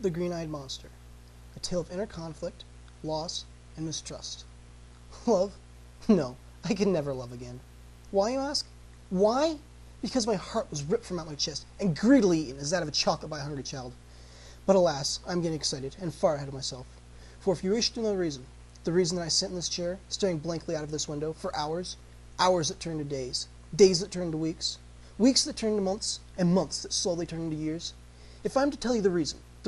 The Green-Eyed Monster, a tale of inner conflict, loss, and mistrust. Love? No, I can never love again. Why, you ask? Why? Because my heart was ripped from out my chest and greedily eaten as that of a chocolate by a hungry child. But alas, I'm getting excited and far ahead of myself. For if you wish to know the reason that I sit in this chair, staring blankly out of this window for hours, hours that turn to days, days that turn to weeks, weeks that turn to months, and months that slowly turn into years, if I'm to tell you the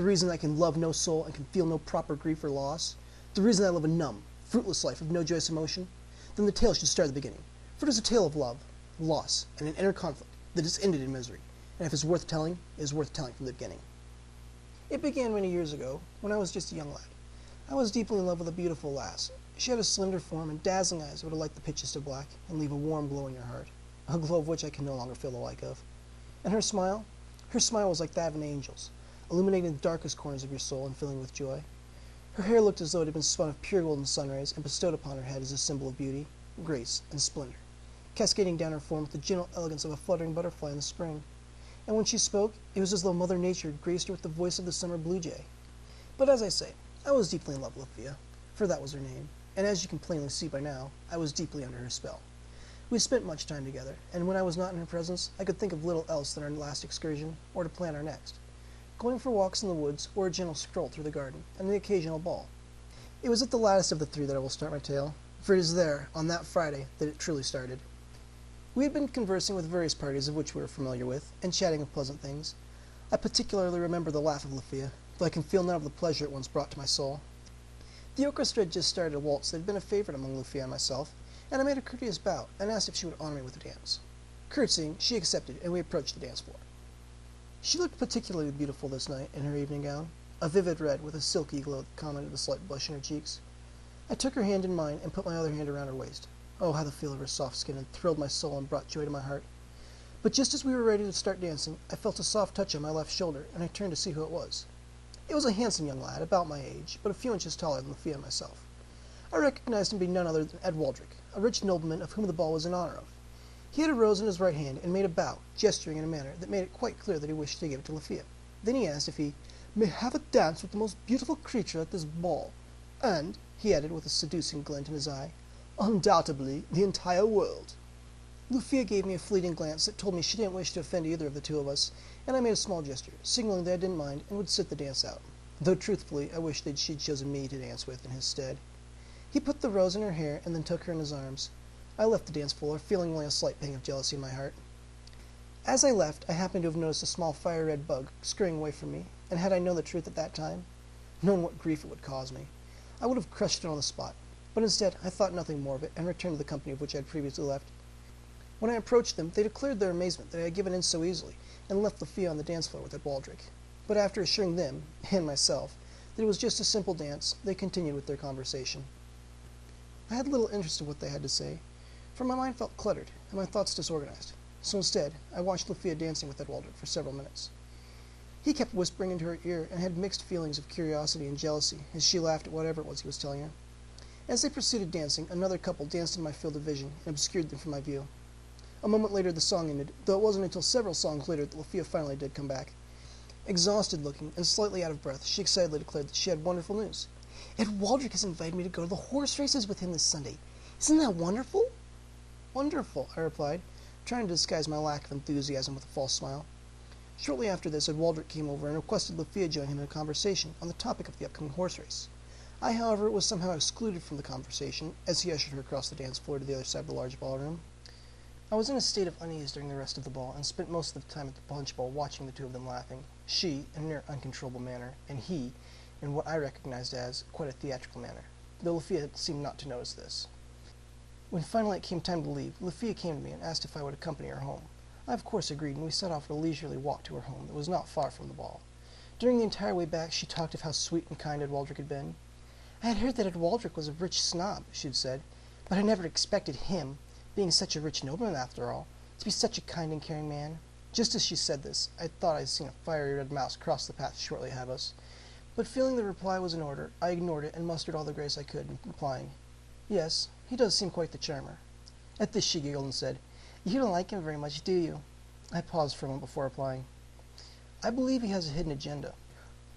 reason I can love no soul and can feel no proper grief or loss, the reason I live a numb, fruitless life of no joyous emotion, then the tale should start at the beginning. For it is a tale of love, loss, and an inner conflict that has ended in misery, and if it's worth telling, it is worth telling from the beginning. It began many years ago, when I was just a young lad. I was deeply in love with a beautiful lass. She had a slender form and dazzling eyes that would light the pitches to black and leave a warm glow in your heart, a glow of which I can no longer feel the like of. And her smile was like that of an angel's, illuminating the darkest corners of your soul and filling with joy. Her hair looked as though it had been spun of pure golden sun rays and bestowed upon her head as a symbol of beauty, grace, and splendor, cascading down her form with the gentle elegance of a fluttering butterfly in the spring. And when she spoke, it was as though Mother Nature had graced her with the voice of the summer blue jay. But as I say, I was deeply in love with Lucia, for that was her name, and as you can plainly see by now, I was deeply under her spell. We spent much time together, and when I was not in her presence, I could think of little else than our last excursion, or to plan our next. Going for walks in the woods, or a gentle stroll through the garden, and the occasional ball. It was at the lattest of the three that I will start my tale, for it is there, on that Friday, that it truly started. We had been conversing with various parties of which we were familiar with, and chatting of pleasant things. I particularly remember the laugh of Lucia, though I can feel none of the pleasure it once brought to my soul. The orchestra had just started a waltz that had been a favorite among Lucia and myself, and I made a courteous bow and asked if she would honor me with a dance. Curtsying, she accepted, and we approached the dance floor. She looked particularly beautiful this night in her evening gown, a vivid red with a silky glow that commented a slight blush in her cheeks. I took her hand in mine and put my other hand around her waist. Oh, how the feel of her soft skin had thrilled my soul and brought joy to my heart. But just as we were ready to start dancing, I felt a soft touch on my left shoulder, and I turned to see who it was. It was a handsome young lad, about my age, but a few inches taller than Lucia and myself. I recognized him to be none other than Ed Waldrick, a rich nobleman of whom the ball was in honor of. He had a rose in his right hand and made a bow, gesturing in a manner that made it quite clear that he wished to give it to Lucia. Then he asked if he may have a dance with the most beautiful creature at this ball, and, he added with a seducing glint in his eye, undoubtedly the entire world. Lucia gave me a fleeting glance that told me she didn't wish to offend either of the two of us, and I made a small gesture, signaling that I didn't mind and would sit the dance out, though truthfully I wished that she'd chosen me to dance with in his stead. He put the rose in her hair and then took her in his arms. I left the dance floor, feeling only a slight pang of jealousy in my heart. As I left, I happened to have noticed a small fire-red bug scurrying away from me, and had I known the truth at that time, known what grief it would cause me, I would have crushed it on the spot. But instead, I thought nothing more of it, and returned to the company of which I had previously left. When I approached them, they declared their amazement that I had given in so easily, and left Lucia on the dance floor with Ed Waldrick. But after assuring them, and myself, that it was just a simple dance, they continued with their conversation. I had little interest in what they had to say, for my mind felt cluttered, and my thoughts disorganized. So instead, I watched Lucia dancing with Ed Waldrick for several minutes. He kept whispering into her ear, and had mixed feelings of curiosity and jealousy, as she laughed at whatever it was he was telling her. As they proceeded dancing, another couple danced in my field of vision, and obscured them from my view. A moment later the song ended, though it wasn't until several songs later that Lucia finally did come back. Exhausted looking, and slightly out of breath, she excitedly declared that she had wonderful news. Ed Waldrick has invited me to go to the horse races with him this Sunday. Isn't that wonderful? Wonderful, I replied, trying to disguise my lack of enthusiasm with a false smile. Shortly after this, Ed Waldrick came over and requested Lucia join him in a conversation on the topic of the upcoming horse race. I, however, was somehow excluded from the conversation, as he ushered her across the dance floor to the other side of the large ballroom. I was in a state of unease during the rest of the ball, and spent most of the time at the punch bowl watching the two of them laughing, she in a near uncontrollable manner, and he in what I recognized as quite a theatrical manner, though Lucia seemed not to notice this. When finally it came time to leave, Lucia came to me and asked if I would accompany her home. I of course agreed, and we set off at a leisurely walk to her home that was not far from the ball. During the entire way back she talked of how sweet and kind Ed Waldrick had been. I had heard that Ed Waldrick was a rich snob, she had said, but I never expected him, being such a rich nobleman after all, to be such a kind and caring man. Just as she said this, I thought I had seen a fiery red mouse cross the path shortly ahead of us. But feeling the reply was in order, I ignored it and mustered all the grace I could in replying, "Yes, he does seem quite the charmer." At this she giggled and said, "You don't like him very much, do you?" I paused for a moment before replying. "I believe he has a hidden agenda."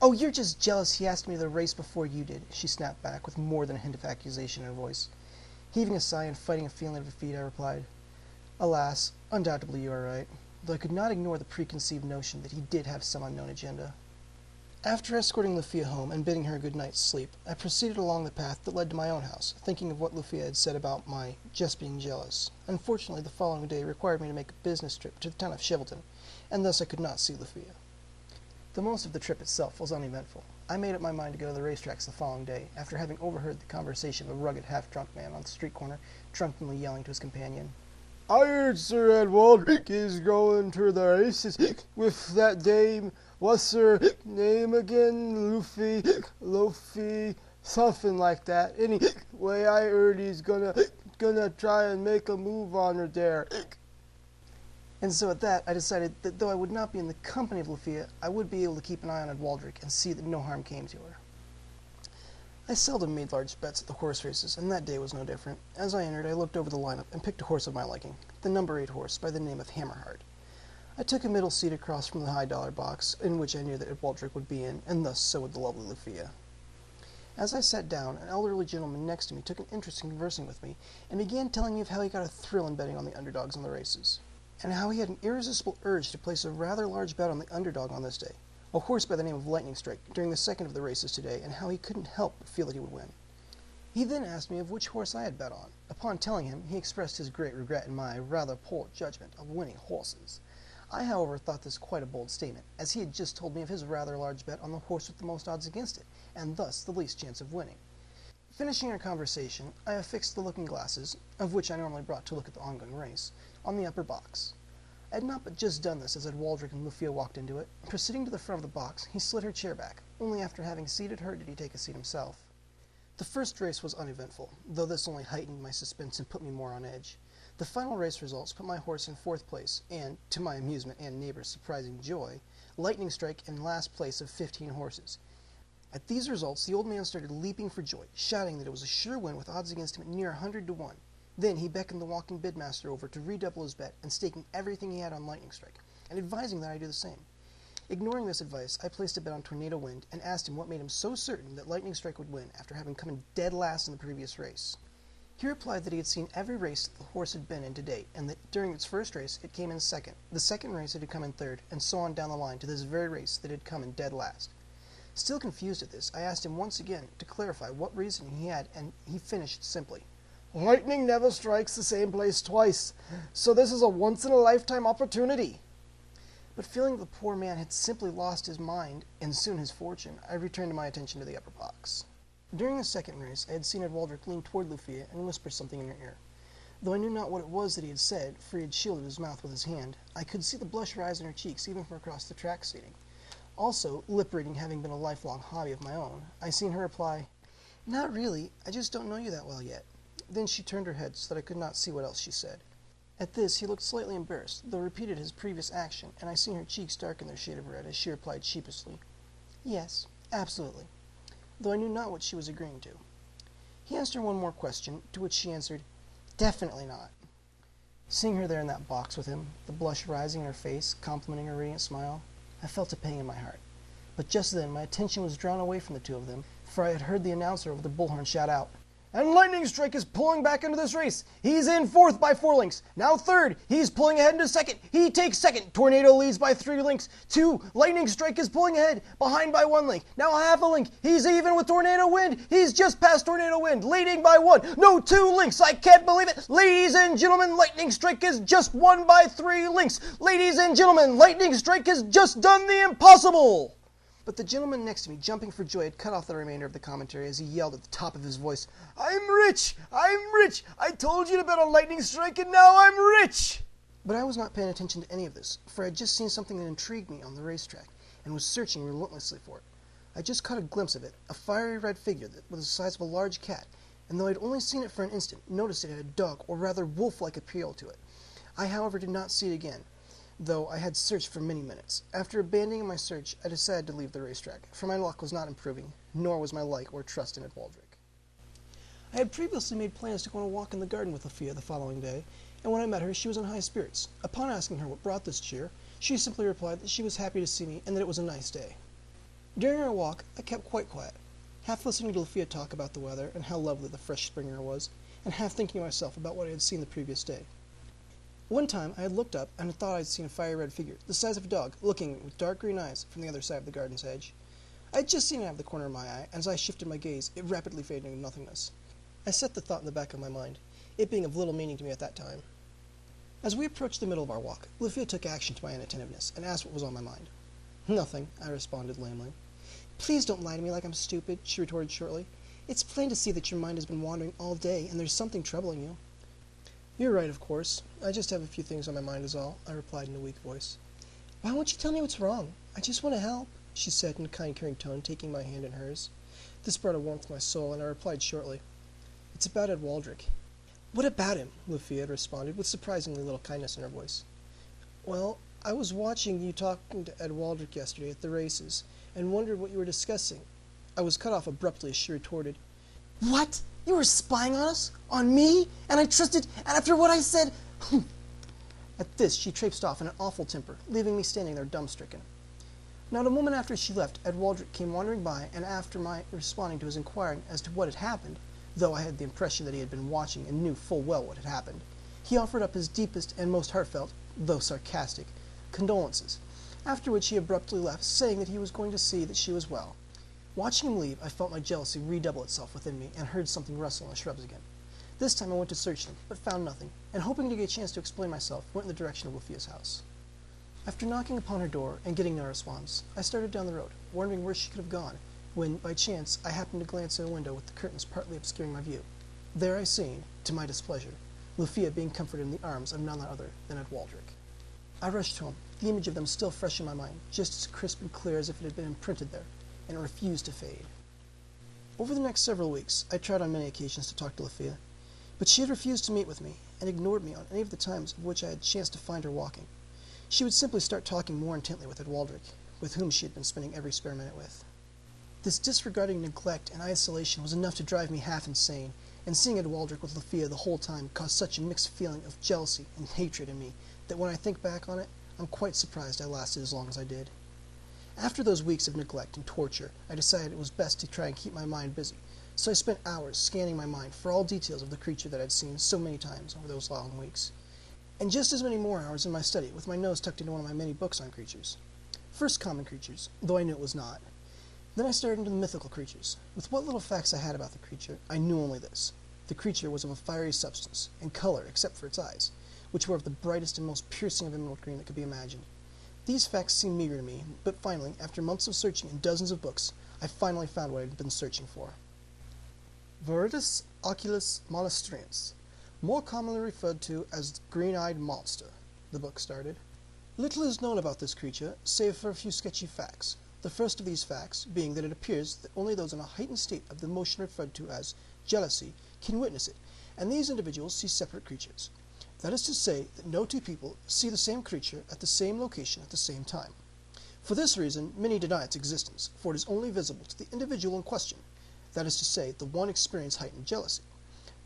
"Oh, you're just jealous he asked me to the race before you did," she snapped back, with more than a hint of accusation in her voice. Heaving a sigh and fighting a feeling of defeat, I replied, "Alas, undoubtedly you are right," though I could not ignore the preconceived notion that he did have some unknown agenda. After escorting Lucia home and bidding her a good night's sleep, I proceeded along the path that led to my own house, thinking of what Lucia had said about my just being jealous. Unfortunately, the following day required me to make a business trip to the town of Chevelton, and thus I could not see Lucia. Though most of the trip itself was uneventful, I made up my mind to go to the racetracks the following day, after having overheard the conversation of a rugged, half-drunk man on the street corner, drunkenly yelling to his companion, "I heard Sir Edward is going to the races with that dame. What's her name again? Loafy, something like that. Anyway, I heard he's gonna try and make a move on her there." And so at that, I decided that though I would not be in the company of Lucia, I would be able to keep an eye on Edwaldric and see that no harm came to her. I seldom made large bets at the horse races, and that day was no different. As I entered, I looked over the lineup and picked a horse of my liking, the number 8 horse by the name of Hammerheart. I took a middle seat across from the high-dollar box, in which I knew that Edwaldric would be in, and thus so would the lovely Lucia. As I sat down, an elderly gentleman next to me took an interest in conversing with me, and began telling me of how he got a thrill in betting on the underdogs in the races, and how he had an irresistible urge to place a rather large bet on the underdog on this day, a horse by the name of Lightning Strike, during the second of the races today, and how he couldn't help but feel that he would win. He then asked me of which horse I had bet on. Upon telling him, he expressed his great regret in my rather poor judgment of winning horses. I, however, thought this quite a bold statement, as he had just told me of his rather large bet on the horse with the most odds against it, and thus the least chance of winning. Finishing our conversation, I affixed the looking-glasses, of which I normally brought to look at the ongoing race, on the upper box. I had not but just done this as Edwaldric and Lucia walked into it. Proceeding to the front of the box, he slid her chair back. Only after having seated her did he take a seat himself. The first race was uneventful, though this only heightened my suspense and put me more on edge. The final race results put my horse in 4th place, and, to my amusement and neighbors' surprising joy, Lightning Strike in last place of 15 horses. At these results, the old man started leaping for joy, shouting that it was a sure win with odds against him at near 100 to 1. Then he beckoned the walking bidmaster over to redouble his bet, and staking everything he had on Lightning Strike, and advising that I do the same. Ignoring this advice, I placed a bet on Tornado Wind, and asked him what made him so certain that Lightning Strike would win after having come in dead last in the previous race. He replied that he had seen every race that the horse had been in to date, and that during its first race it came in second, the second race it had come in third, and so on down the line to this very race that it had come in dead last. Still confused at this, I asked him once again to clarify what reasoning he had, and he finished simply, "Lightning never strikes the same place twice, so this is a once-in-a-lifetime opportunity." But feeling the poor man had simply lost his mind, and soon his fortune, I returned my attention to the upper box. During the second race, I had seen Edwaldric lean toward Lucia and whisper something in her ear. Though I knew not what it was that he had said, for he had shielded his mouth with his hand, I could see the blush rise in her cheeks even from across the track seating. Also, lip-reading having been a lifelong hobby of my own, I seen her reply, "Not really, I just don't know you that well yet." Then she turned her head so that I could not see what else she said. At this he looked slightly embarrassed, though repeated his previous action, and I seen her cheeks darken their shade of red as she replied sheepishly, "Yes, absolutely," though I knew not what she was agreeing to. He asked her one more question, to which she answered, "Definitely not." Seeing her there in that box with him, the blush rising in her face, complementing her radiant smile, I felt a pang in my heart. But just then my attention was drawn away from the two of them, for I had heard the announcer over the bullhorn shout out, "And Lightning Strike is pulling back into this race. He's in 4th by 4 lengths. Now 3rd. He's pulling ahead into 2nd. He takes 2nd. Tornado leads by 3 lengths. 2. Lightning Strike is pulling ahead, behind by 1 length. Now half a length. He's even with Tornado Wind. He's just past Tornado Wind, leading by 1. No, 2 lengths. I can't believe it. Ladies and gentlemen, Lightning Strike is just won by 3 lengths. Ladies and gentlemen, Lightning Strike has just done the impossible." But the gentleman next to me, jumping for joy, had cut off the remainder of the commentary as he yelled at the top of his voice, "I'm rich! I'm rich! I told you to bet on Lightning Strike, and now I'm rich!" But I was not paying attention to any of this, for I had just seen something that intrigued me on the racetrack, and was searching relentlessly for it. I just caught a glimpse of it, a fiery red figure that was the size of a large cat, and though I had only seen it for an instant, noticed it had a dog, or rather wolf-like appeal to it. I, however, did not see it again, though I had searched for many minutes. After abandoning my search, I decided to leave the racetrack, for my luck was not improving, nor was my like or trust in Edwaldric. I had previously made plans to go on a walk in the garden with Lucia the following day, and when I met her, she was in high spirits. Upon asking her what brought this cheer, she simply replied that she was happy to see me and that it was a nice day. During our walk, I kept quite quiet, half listening to Lucia talk about the weather and how lovely the fresh spring air was, and half thinking to myself about what I had seen the previous day. One time I had looked up and had thought I had seen a fiery red figure, the size of a dog, looking with dark green eyes from the other side of the garden's edge. I had just seen it out of the corner of my eye, and as I shifted my gaze, it rapidly faded into nothingness. I set the thought in the back of my mind, it being of little meaning to me at that time. As we approached the middle of our walk, Lucia took action to my inattentiveness and asked what was on my mind. Nothing, I responded lamely. Please don't lie to me like I'm stupid, she retorted shortly. It's plain to see that your mind has been wandering all day, and there's something troubling you. You're right, of course. I just have a few things on my mind is all, I replied in a weak voice. Why won't you tell me what's wrong? I just want to help, she said in a kind, caring tone, taking my hand in hers. This brought a warmth to my soul, and I replied shortly, It's about Ed Waldrick. What about him? Lucia had responded, with surprisingly little kindness in her voice. Well, I was watching you talking to Ed Waldrick yesterday at the races, and wondered what you were discussing. I was cut off abruptly as she retorted, What? You were spying on us? On me? And I trusted, and after what I said... At this, she traipsed off in an awful temper, leaving me standing there dumb-stricken. Not a moment after she left, Ed Waldrick came wandering by, and after my responding to his inquiring as to what had happened, though I had the impression that he had been watching and knew full well what had happened, he offered up his deepest and most heartfelt, though sarcastic, condolences, after which he abruptly left, saying that he was going to see that she was well. Watching him leave, I felt my jealousy redouble itself within me, and heard something rustle in the shrubs again. This time I went to search them, but found nothing, and hoping to get a chance to explain myself, went in the direction of Lucia's house. After knocking upon her door and getting no response, I started down the road, wondering where she could have gone, when, by chance, I happened to glance in a window with the curtains partly obscuring my view. There I seen, to my displeasure, Lucia being comforted in the arms of none other than Ed Waldrick. I rushed home, the image of them still fresh in my mind, just as crisp and clear as if it had been imprinted there, and it refused to fade. Over the next several weeks, I tried on many occasions to talk to Lucia, but she had refused to meet with me, and ignored me on any of the times of which I had chanced to find her walking. She would simply start talking more intently with Ed Waldrick, with whom she had been spending every spare minute with. This disregarding neglect and isolation was enough to drive me half insane, and seeing Ed Waldrick with Lucia the whole time caused such a mixed feeling of jealousy and hatred in me that when I think back on it, I'm quite surprised I lasted as long as I did. After those weeks of neglect and torture, I decided it was best to try and keep my mind busy, so I spent hours scanning my mind for all details of the creature that I'd seen so many times over those long weeks, and just as many more hours in my study with my nose tucked into one of my many books on creatures. First common creatures, though I knew it was not. Then I started into the mythical creatures. With what little facts I had about the creature, I knew only this. The creature was of a fiery substance, and color except for its eyes, which were of the brightest and most piercing of emerald green that could be imagined. These facts seemed meager to me, but finally, after months of searching in dozens of books, I finally found what I had been searching for. Viridis oculus monastriens, more commonly referred to as the green-eyed monster, the book started. Little is known about this creature, save for a few sketchy facts. The first of these facts being that it appears that only those in a heightened state of the emotion referred to as jealousy can witness it, and these individuals see separate creatures. That is to say that no two people see the same creature at the same location at the same time. For this reason, many deny its existence, for it is only visible to the individual in question, that is to say, the one experiencing heightened jealousy.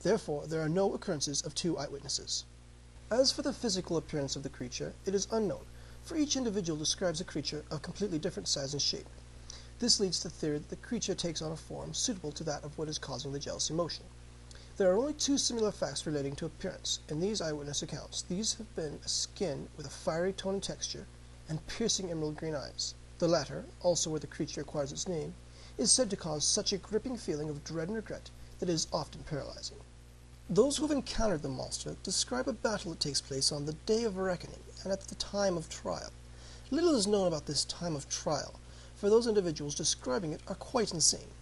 Therefore, there are no occurrences of two eyewitnesses. As for the physical appearance of the creature, it is unknown, for each individual describes a creature of completely different size and shape. This leads to the theory that the creature takes on a form suitable to that of what is causing the jealous emotion. There are only two similar facts relating to appearance in these eyewitness accounts. These have been a skin with a fiery tone and texture, and piercing emerald green eyes. The latter, also where the creature acquires its name, is said to cause such a gripping feeling of dread and regret that it is often paralyzing. Those who have encountered the monster describe a battle that takes place on the day of reckoning and at the time of trial. Little is known about this time of trial, for those individuals describing it are quite insane.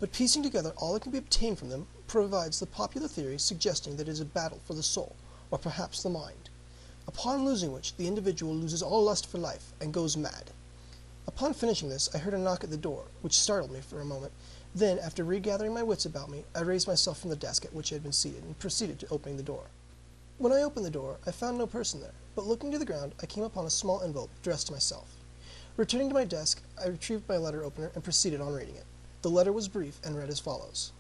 But piecing together all that can be obtained from them provides the popular theory suggesting that it is a battle for the soul, or perhaps the mind, upon losing which the individual loses all lust for life and goes mad. Upon finishing this, I heard a knock at the door, which startled me for a moment. Then, after regathering my wits about me, I raised myself from the desk at which I had been seated and proceeded to opening the door. When I opened the door, I found no person there, but looking to the ground, I came upon a small envelope addressed to myself. Returning to my desk, I retrieved my letter opener and proceeded on reading it. The letter was brief and read as follows.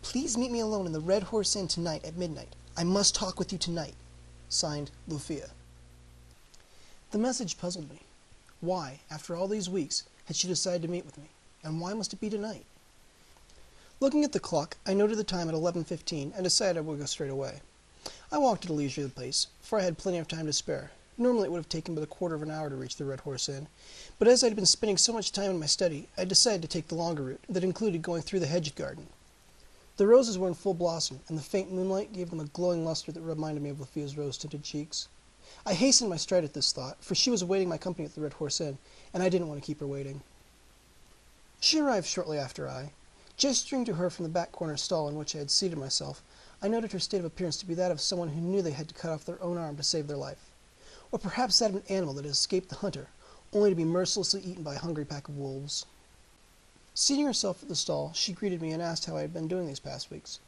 Please meet me alone in the Red Horse Inn tonight at midnight. I must talk with you tonight. Signed, Lucia. The message puzzled me. Why, after all these weeks, had she decided to meet with me? And why must it be tonight? Looking at the clock, I noted the time at 11:15 and decided I would go straight away. I walked at a leisurely pace, for I had plenty of time to spare. Normally it would have taken but a quarter of an hour to reach the Red Horse Inn, but as I had been spending so much time in my study, I decided to take the longer route that included going through the hedge garden. The roses were in full blossom, and the faint moonlight gave them a glowing luster that reminded me of Lufia's rose-tinted cheeks. I hastened my stride at this thought, for she was awaiting my company at the Red Horse Inn, and I didn't want to keep her waiting. She arrived shortly after I. Gesturing to her from the back corner stall in which I had seated myself, I noted her state of appearance to be that of someone who knew they had to cut off their own arm to save their life, or perhaps that of an animal that had escaped the hunter, only to be mercilessly eaten by a hungry pack of wolves. Seating herself at the stall, she greeted me and asked how I had been doing these past weeks.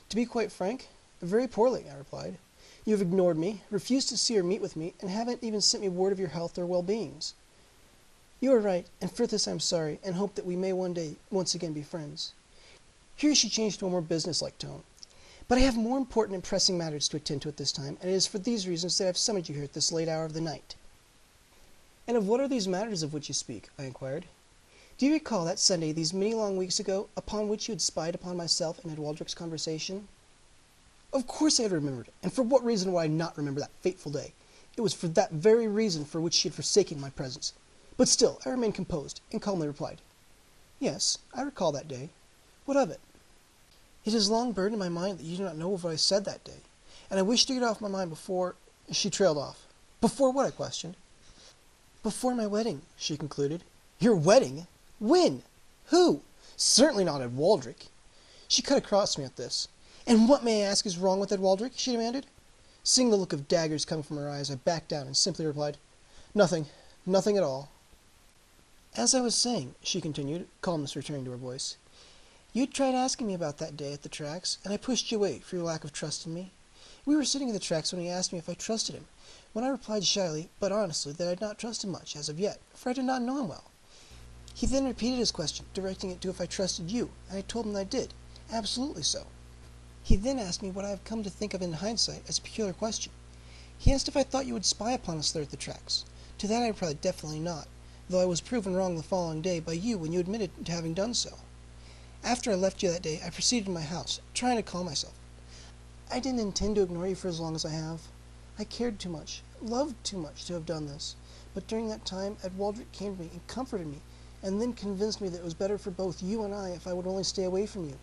To be quite frank, very poorly, I replied. You have ignored me, refused to see or meet with me, and haven't even sent me word of your health or well-beings. You are right, and for this I am sorry, and hope that we may one day once again be friends. Here she changed to a more business-like tone. But I have more important and pressing matters to attend to at this time, and it is for these reasons that I have summoned you here at this late hour of the night. And of what are these matters of which you speak? I inquired. Do you recall that Sunday, these many long weeks ago, upon which you had spied upon myself and Ed Waldrick's conversation? Of course I had remembered it, and for what reason would I not remember that fateful day? It was for that very reason for which she had forsaken my presence. But still, I remained composed, and calmly replied, Yes, I recall that day. What of it? It has long burned in my mind that you do not know of what I said that day, and I wish to get it off my mind before... She trailed off. Before what? I questioned. Before my wedding, she concluded. Your wedding? When? Who? Certainly not Ed Waldrick. She cut across me at this. And what, may I ask, is wrong with Ed Waldrick? She demanded. Seeing the look of daggers coming from her eyes, I backed down and simply replied, Nothing. Nothing at all. As I was saying, she continued, calmness returning to her voice, you had tried asking me about that day at the tracks, and I pushed you away for your lack of trust in me. We were sitting at the tracks when he asked me if I trusted him, when I replied shyly, but honestly, that I had not trusted much as of yet, for I did not know him well. He then repeated his question, directing it to if I trusted you, and I told him I did, absolutely so. He then asked me what I have come to think of in hindsight as a peculiar question. He asked if I thought you would spy upon us there at the tracks. To that I replied definitely not, though I was proven wrong the following day by you when you admitted to having done so. After I left you that day, I proceeded to my house, trying to calm myself. I didn't intend to ignore you for as long as I have. I cared too much, loved too much to have done this, but during that time Ed Waldrick came to me and comforted me, and then convinced me that it was better for both you and I if I would only stay away from you.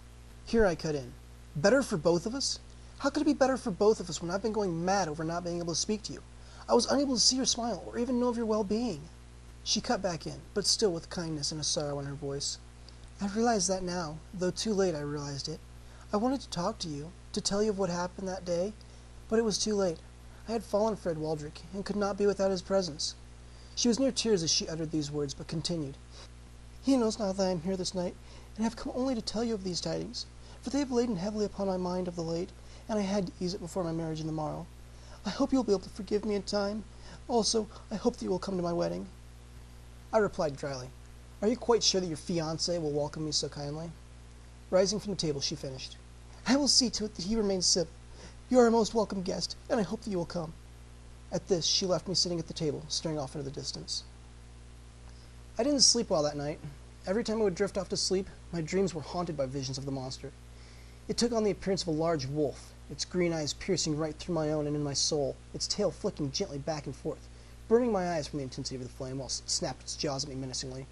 Here I cut in. Better for both of us? How could it be better for both of us when I've been going mad over not being able to speak to you? I was unable to see your smile or even know of your well-being. She cut back in, but still with kindness and a sorrow in her voice. I realize that now, though too late I realized it. I wanted to talk to you, to tell you of what happened that day, but it was too late. I had fallen for Ed Waldrick, and could not be without his presence. She was near tears as she uttered these words, but continued. He knows now that I am here this night, and have come only to tell you of these tidings, for they have laden heavily upon my mind of the late, and I had to ease it before my marriage in the morrow. I hope you will be able to forgive me in time. Also, I hope that you will come to my wedding. I replied dryly, Are you quite sure that your fiancé will welcome me so kindly? Rising from the table, she finished. I will see to it that he remains civil. You are a most welcome guest, and I hope that you will come. At this, she left me sitting at the table, staring off into the distance. I didn't sleep well that night. Every time I would drift off to sleep, my dreams were haunted by visions of the monster. It took on the appearance of a large wolf, its green eyes piercing right through my own and in my soul, its tail flicking gently back and forth, burning my eyes from the intensity of the flame while it snapped its jaws at me menacingly.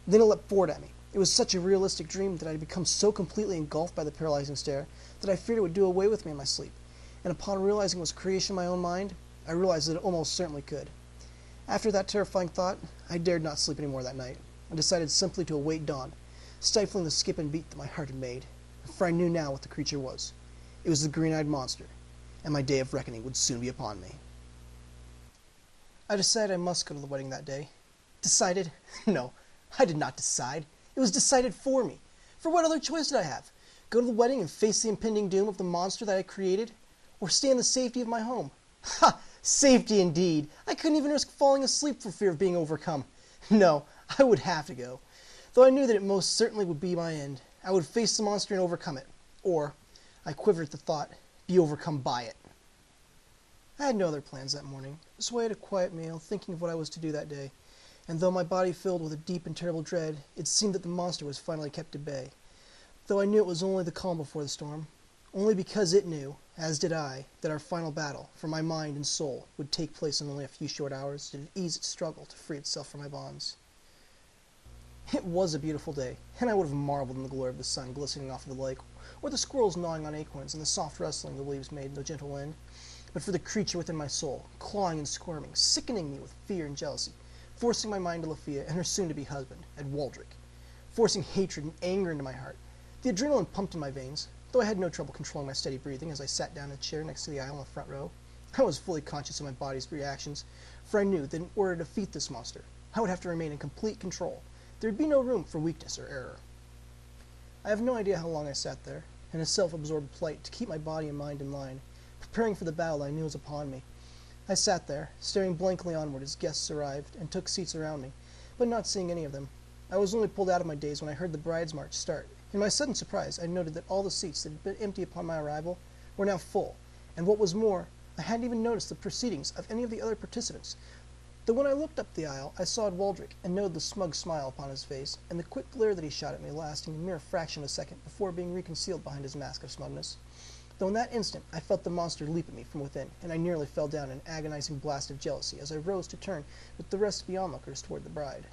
Then it leapt forward at me. It was such a realistic dream that I had become so completely engulfed by the paralyzing stare that I feared it would do away with me in my sleep, and upon realizing it was creation of my own mind, I realized that it almost certainly could. After that terrifying thought, I dared not sleep any more that night, and decided simply to await dawn, stifling the skip and beat that my heart had made, for I knew now what the creature was. It was the green-eyed monster, and my day of reckoning would soon be upon me. I decided I must go to the wedding that day. Decided? No, I did not decide. It was decided for me. For what other choice did I have? Go to the wedding and face the impending doom of the monster that I created? Or stay in the safety of my home? Ha! Safety indeed! I couldn't even risk falling asleep for fear of being overcome. No, I would have to go. Though I knew that it most certainly would be my end. I would face the monster and overcome it. Or, I quivered at the thought, be overcome by it. I had no other plans that morning, so I ate a quiet meal, thinking of what I was to do that day. and though my body filled with a deep and terrible dread, it seemed that the monster was finally kept at bay. Though I knew it was only the calm before the storm, only because it knew, as did I, that our final battle for my mind and soul would take place in only a few short hours, did it ease its struggle to free itself from my bonds. It was a beautiful day, and I would have marveled in the glory of the sun glistening off of the lake, or the squirrels gnawing on acorns, and the soft rustling the leaves made in the gentle wind, but for the creature within my soul, clawing and squirming, sickening me with fear and jealousy, forcing my mind to Lafia and her soon-to-be husband, at Waldrick, forcing hatred and anger into my heart. The adrenaline pumped in my veins, though I had no trouble controlling my steady breathing as I sat down in a chair next to the aisle in the front row. I was fully conscious of my body's reactions, for I knew that in order to defeat this monster, I would have to remain in complete control. There would be no room for weakness or error. I have no idea how long I sat there, in a self-absorbed plight to keep my body and mind in line, preparing for the battle I knew was upon me. I sat there, staring blankly onward as guests arrived and took seats around me, but not seeing any of them. I was only pulled out of my daze when I heard the bride's march start. In my sudden surprise, I noted that all the seats that had been empty upon my arrival were now full, and what was more, I hadn't even noticed the proceedings of any of the other participants. Though when I looked up the aisle, I saw Waldrick and noted the smug smile upon his face, and the quick glare that he shot at me lasting a mere fraction of a second before being reconcealed behind his mask of smugness. Though in that instant I felt the monster leap at me from within, and I nearly fell down in an agonizing blast of jealousy as I rose to turn with the rest of the onlookers toward the bride.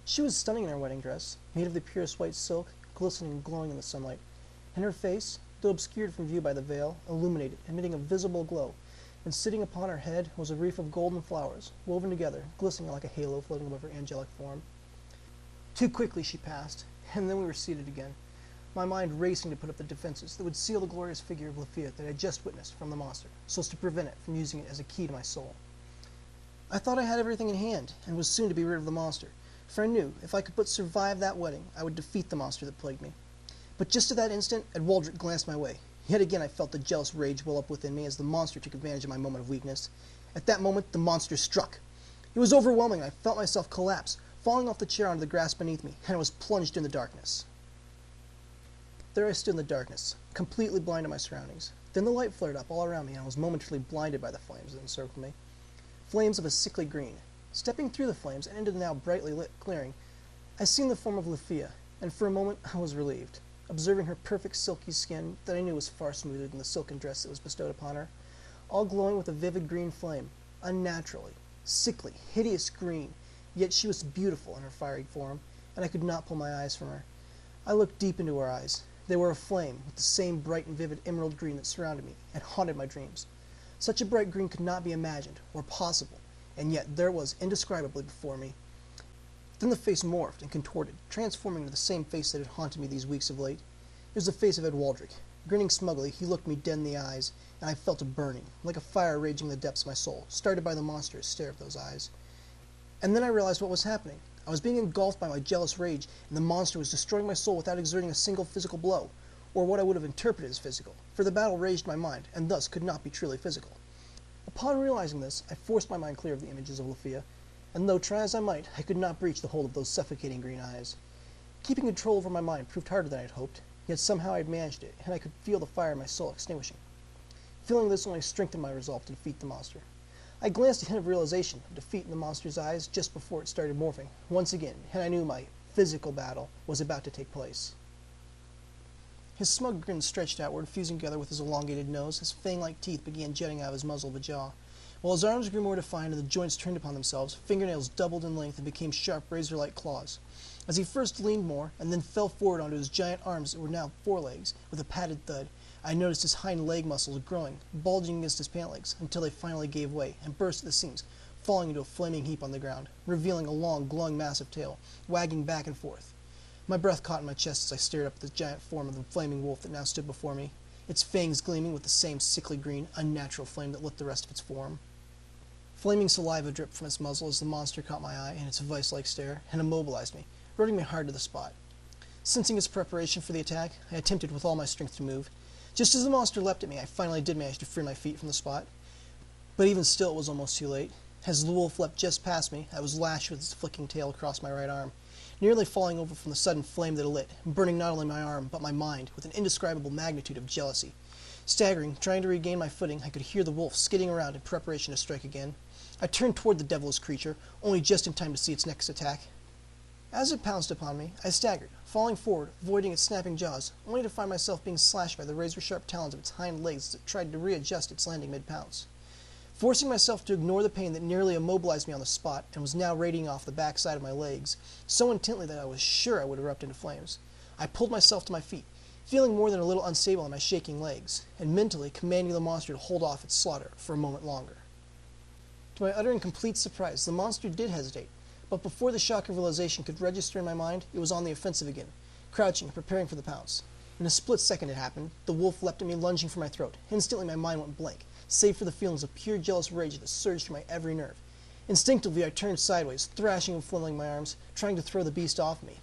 She was stunning in her wedding dress, made of the purest white silk, glistening and glowing in the sunlight, and her face, though obscured from view by the veil, illuminated, emitting a visible glow, and sitting upon her head was a wreath of golden flowers, woven together, glistening like a halo floating above her angelic form. Too quickly she passed, and then we were seated again, my mind racing to put up the defenses that would seal the glorious figure of Lafia that I had just witnessed from the monster, so as to prevent it from using it as a key to my soul. I thought I had everything in hand, and was soon to be rid of the monster, for I knew if I could but survive that wedding, I would defeat the monster that plagued me. But just at that instant, Waldrick glanced my way. Yet again I felt the jealous rage well up within me as the monster took advantage of my moment of weakness. At that moment, the monster struck. It was overwhelming, and I felt myself collapse, falling off the chair onto the grass beneath me, and I was plunged in the darkness. There I stood in the darkness, completely blind to my surroundings. Then the light flared up all around me, and I was momentarily blinded by the flames that encircled me. Flames of a sickly green. Stepping through the flames and into the now brightly lit clearing, I seen the form of Lafia, and for a moment I was relieved, observing her perfect silky skin that I knew was far smoother than the silken dress that was bestowed upon her, all glowing with a vivid green flame, unnaturally, sickly, hideous green, yet she was beautiful in her fiery form, and I could not pull my eyes from her. I looked deep into her eyes. They were aflame with the same bright and vivid emerald green that surrounded me and haunted my dreams. Such a bright green could not be imagined or possible, and yet there it was indescribably before me. Then the face morphed and contorted, transforming into the same face that had haunted me these weeks of late. It was the face of Waldrick. Grinning smugly, he looked me dead in the eyes, and I felt a burning, like a fire raging in the depths of my soul, started by the monstrous stare of those eyes. And then I realized what was happening. I was being engulfed by my jealous rage, and the monster was destroying my soul without exerting a single physical blow, or what I would have interpreted as physical, for the battle raged my mind, and thus could not be truly physical. Upon realizing this, I forced my mind clear of the images of Lafia, and though try as I might, I could not breach the hold of those suffocating green eyes. Keeping control over my mind proved harder than I had hoped, yet somehow I had managed it, and I could feel the fire in my soul extinguishing. Feeling this only strengthened my resolve to defeat the monster. I glanced a hint of realization of defeat in the monster's eyes just before it started morphing, once again, and I knew my physical battle was about to take place. His smug grin stretched outward, fusing together with his elongated nose. His fang-like teeth began jutting out of his muzzle of a jaw. While his arms grew more defined and the joints turned upon themselves, fingernails doubled in length and became sharp razor-like claws. As he first leaned more, and then fell forward onto his giant arms that were now forelegs, with a padded thud, I noticed his hind leg muscles growing, bulging against his pant legs, until they finally gave way and burst at the seams, falling into a flaming heap on the ground, revealing a long, glowing mass of tail, wagging back and forth. My breath caught in my chest as I stared up at the giant form of the flaming wolf that now stood before me, its fangs gleaming with the same sickly green, unnatural flame that lit the rest of its form. Flaming saliva dripped from its muzzle as the monster caught my eye in its vice-like stare and immobilized me, rooting me hard to the spot. Sensing its preparation for the attack, I attempted with all my strength to move. Just as the monster leapt at me, I finally did manage to free my feet from the spot. But even still, it was almost too late. As the wolf leapt just past me, I was lashed with its flicking tail across my right arm, nearly falling over from the sudden flame that it lit, burning not only my arm, but my mind, with an indescribable magnitude of jealousy. Staggering, trying to regain my footing, I could hear the wolf skidding around in preparation to strike again. I turned toward the devilish creature, only just in time to see its next attack. As it pounced upon me, I staggered, falling forward, avoiding its snapping jaws, only to find myself being slashed by the razor-sharp talons of its hind legs as it tried to readjust its landing mid-pounce. Forcing myself to ignore the pain that nearly immobilized me on the spot and was now radiating off the backside of my legs, so intently that I was sure I would erupt into flames, I pulled myself to my feet, feeling more than a little unstable on my shaking legs, and mentally commanding the monster to hold off its slaughter for a moment longer. To my utter and complete surprise, the monster did hesitate, but before the shock of realization could register in my mind, it was on the offensive again, crouching and preparing for the pounce. In a split second it happened. The wolf leapt at me, lunging for my throat. Instantly my mind went blank, save for the feelings of pure jealous rage that surged through my every nerve. Instinctively I turned sideways, thrashing and flailing my arms, trying to throw the beast off me.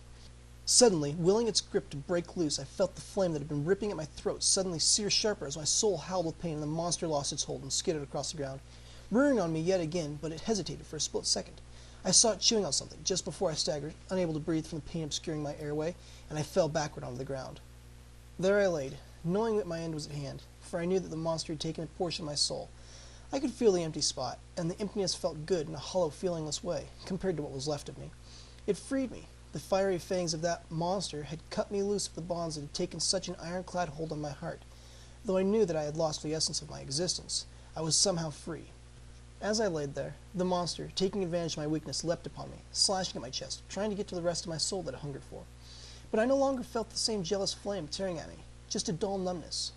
Suddenly, willing its grip to break loose, I felt the flame that had been ripping at my throat suddenly sear sharper as my soul howled with pain and the monster lost its hold and skidded across the ground, rearing on me yet again, but it hesitated for a split second. I saw it chewing on something just before I staggered, unable to breathe from the pain obscuring my airway, and I fell backward onto the ground. There I laid, knowing that my end was at hand, for I knew that the monster had taken a portion of my soul. I could feel the empty spot, and the emptiness felt good in a hollow, feelingless way, compared to what was left of me. It freed me. The fiery fangs of that monster had cut me loose of the bonds that had taken such an ironclad hold on my heart. Though I knew that I had lost the essence of my existence, I was somehow free. As I laid there, the monster, taking advantage of my weakness, leapt upon me, slashing at my chest, trying to get to the rest of my soul that it hungered for. But I no longer felt the same jealous flame tearing at me, just a dull numbness.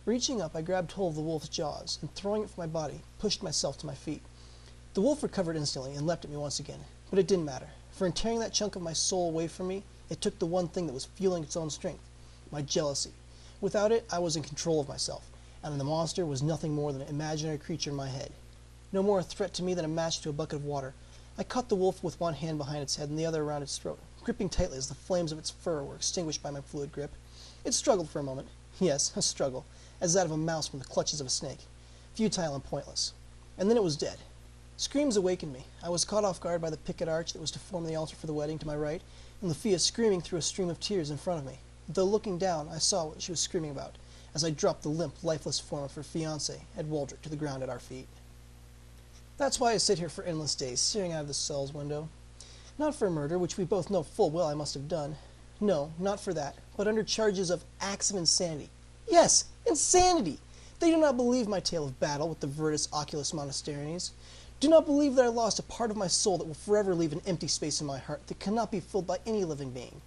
Reaching up, I grabbed hold of the wolf's jaws, and throwing it from my body, pushed myself to my feet. The wolf recovered instantly and leapt at me once again, but it didn't matter, for in tearing that chunk of my soul away from me, it took the one thing that was fueling its own strength, my jealousy. Without it, I was in control of myself, and the monster was nothing more than an imaginary creature in my head. No more a threat to me than a match to a bucket of water. I caught the wolf with one hand behind its head and the other around its throat, gripping tightly as the flames of its fur were extinguished by my fluid grip. It struggled for a moment. Yes, a struggle, as that of a mouse from the clutches of a snake, futile and pointless. And then it was dead. Screams awakened me. I was caught off guard by the picket arch that was to form the altar for the wedding to my right, and Lucia screaming through a stream of tears in front of me. Though looking down, I saw what she was screaming about, as I dropped the limp, lifeless form of her fiancé, Ed Waldrick, to the ground at our feet. That's why I sit here for endless days, staring out of the cell's window. Not for murder, which we both know full well I must have done. No, not for that, but under charges of acts of insanity. Yes, insanity! They do not believe my tale of battle with the Virtus Oculus Monasterines. Do not believe that I lost a part of my soul that will forever leave an empty space in my heart that cannot be filled by any living being.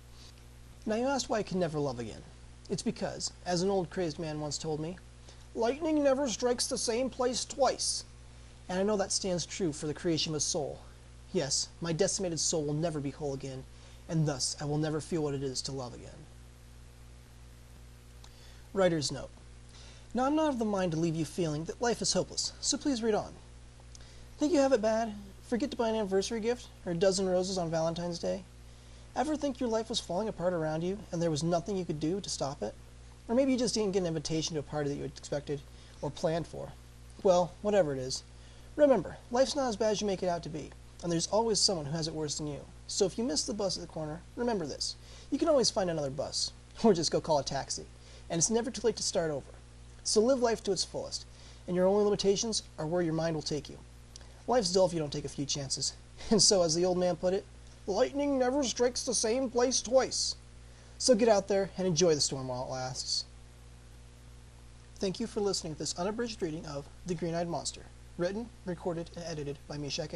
Now you asked why I can never love again. It's because, as an old crazed man once told me, lightning never strikes the same place twice. And I know that stands true for the creation of a soul. Yes, my decimated soul will never be whole again, and thus I will never feel what it is to love again. Writer's note. Now I'm not of the mind to leave you feeling that life is hopeless, so please read on. Think you have it bad? Forget to buy an anniversary gift, or a dozen roses on Valentine's Day? Ever think your life was falling apart around you, and there was nothing you could do to stop it? Or maybe you just didn't get an invitation to a party that you had expected, or planned for. Well, whatever it is. Remember, life's not as bad as you make it out to be, and there's always someone who has it worse than you. So if you miss the bus at the corner, remember this. You can always find another bus, or just go call a taxi, and it's never too late to start over. So live life to its fullest, and your only limitations are where your mind will take you. Life's dull if you don't take a few chances, and so, as the old man put it, lightning never strikes the same place twice. So get out there and enjoy the storm while it lasts. Thank you for listening to this unabridged reading of The Green-Eyed Monster. Written, recorded, and edited by Meshach A.